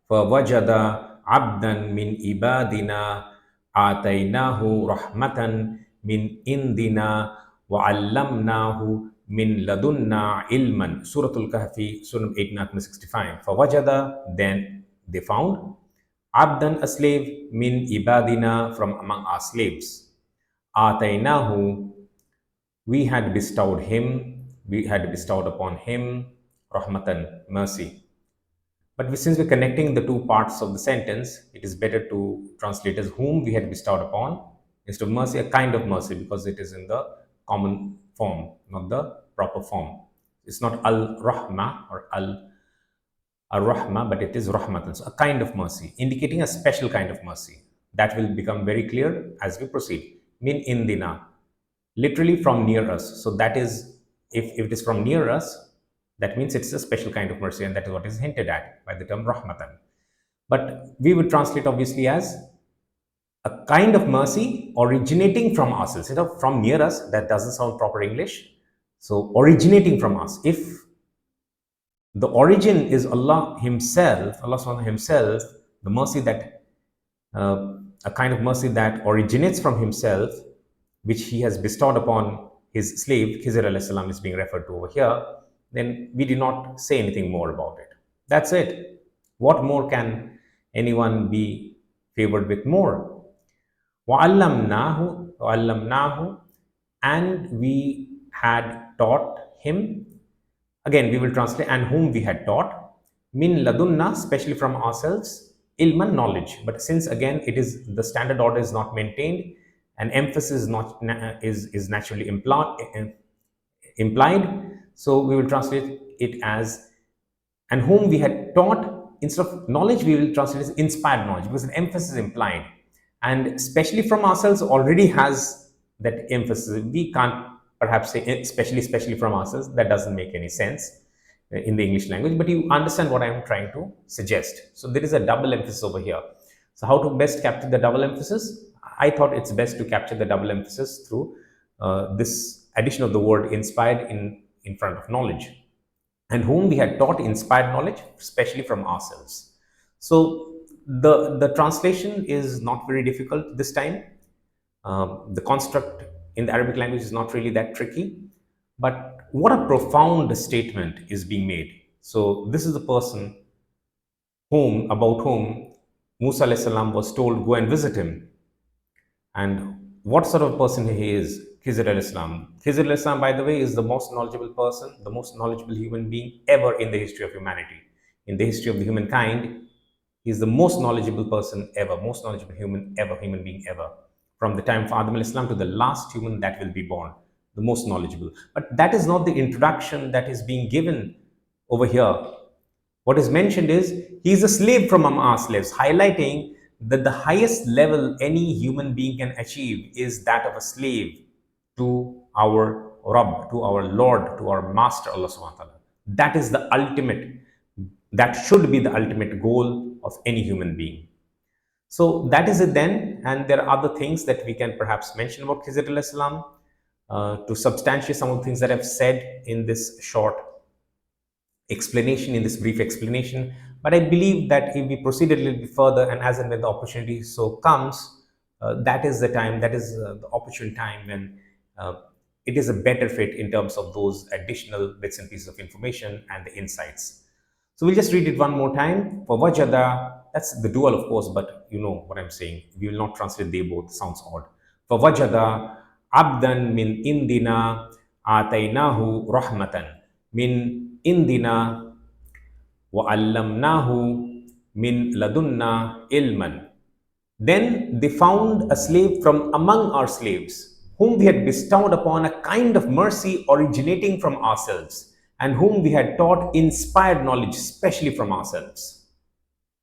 فَوَجَدَ عَبْدًا مِنْ إِبَادِنَا آتَيْنَاهُ رَحْمَةً مِنْ إِنْدِنَا وَعَلَّمْنَاهُ مِنْ لَدُنَّا عِلْمًا. Suratul-Kahfi, Surah 18-65. فَوَجَدَ, then they found, Abdan, a slave, min ibadina, from among our slaves. Atainahu, we had bestowed upon him, rahmatan, mercy. But since we're connecting the two parts of the sentence, it is better to translate as whom we had bestowed upon, instead of mercy, a kind of mercy, because it is in the common form, not the proper form. It's not al-Rahma or al-Rahma, but it is rahmatan, so a kind of mercy, indicating a special kind of mercy. That will become very clear as we proceed. Min indina, literally from near us. So that is, if it is from near us, that means it's a special kind of mercy, and that is what is hinted at by the term rahmatan. But we would translate obviously as a kind of mercy originating from ourselves. Instead of from near us, that doesn't sound proper English. So originating from us. If the origin is Allah Himself, Allah SWT Himself, the mercy that, a kind of mercy that originates from Himself, which He has bestowed upon His slave, Khizr al-Islam is being referred to over here, then we do not say anything more about it. That's it. What more can anyone be favored with more? وَعَلَّمْنَاهُ, and we had taught him. Again, we will translate, and whom we had taught. Min ladunna, especially from ourselves. Ilman, knowledge. But since again it is the standard order is not maintained, and emphasis is naturally implied, so we will translate it as, and whom we had taught. Instead of knowledge, we will translate it as inspired knowledge, because an emphasis is implied, and especially from ourselves already has that emphasis. We can't perhaps say especially from ourselves. That doesn't make any sense in the English language, but you understand what I am trying to suggest. So there is a double emphasis over here. So how to best capture the double emphasis? I thought it's best to capture the double emphasis through this addition of the word inspired in front of knowledge. And whom we had taught inspired knowledge, especially from ourselves. So the translation is not very difficult this time. The construct in the Arabic language is not really that tricky, but what a profound statement is being made. So this is the person about whom Musa alayhi salam was told, go and visit him. And what sort of person he is? Khizr al-Islam. Khizr al-Islam, by the way, is the most knowledgeable person, the most knowledgeable human being ever in the history of humanity. In the history of the humankind, he is the most knowledgeable person ever, most knowledgeable human being ever. From the time of Adam al-Islam to the last human that will be born, the most knowledgeable. But that is not the introduction that is being given over here. What is mentioned is, he is a slave from among our slaves, highlighting that the highest level any human being can achieve is that of a slave to our Rabb, to our Lord, to our Master, Allah subhanahu wa ta'ala. That is the ultimate, that should be the ultimate goal of any human being. So that is it then, and there are other things that we can perhaps mention about Khizr al-Islam to substantiate some of the things that I've said in this short explanation, in this brief explanation. But I believe that if we proceed a little bit further, and as and when the opportunity so comes, that is the time, that is the opportune time when it is a better fit in terms of those additional bits and pieces of information and the insights. So we'll just read it one more time. For wajada, that's the dual, of course, but you know what I'm saying. We will not translate they both, sounds odd. For wajada abdan min indina atainahu rahmatan min indina وَعَلَّمْنَاهُ مِنْ لَدُنَّا إِلْمًا. Then they found a slave from among our slaves, whom we had bestowed upon a kind of mercy originating from ourselves, and whom we had taught inspired knowledge, especially from ourselves.